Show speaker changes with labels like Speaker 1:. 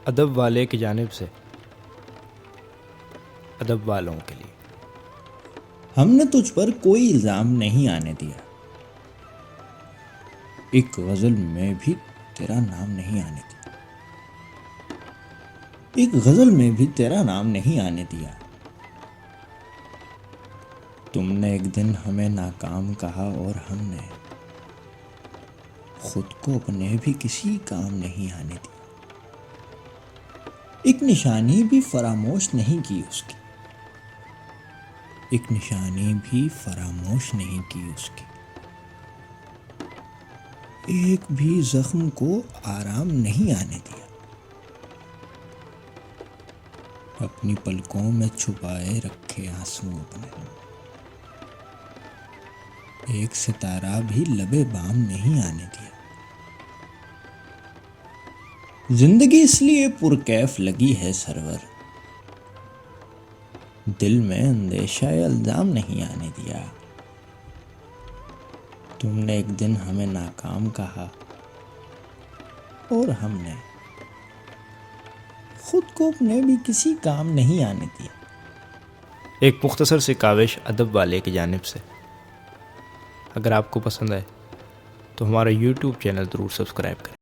Speaker 1: ادب والے کی جانب سے ادب والوں کے لیے۔
Speaker 2: ہم نے تجھ پر کوئی الزام نہیں آنے دیا، ایک غزل میں بھی تیرا نام نہیں آنے دیا، ایک غزل میں بھی تیرا نام نہیں آنے دیا۔ تم نے ایک دن ہمیں ناکام کہا اور ہم نے خود کو اپنے بھی کسی کام نہیں آنے دیا۔ ایک نشانی بھی فراموش نہیں کی اس کی، ایک نشانی بھی فراموش نہیں کی اس کی، ایک بھی زخم کو آرام نہیں آنے دیا۔ اپنی پلکوں میں چھپائے رکھے آنسو اپنے، ایک ستارہ بھی لبے بام نہیں آنے دیا۔ زندگی اس لیے پرکیف لگی ہے سرور، دل میں اندیشہ الزام نہیں آنے دیا۔ تم نے ایک دن ہمیں ناکام کہا اور ہم نے خود کو اپنے بھی کسی کام نہیں آنے دیا۔
Speaker 1: ایک مختصر سی کاوش ادب والے کی جانب سے۔ اگر آپ کو پسند آئے تو ہمارا یوٹیوب چینل ضرور سبسکرائب کریں۔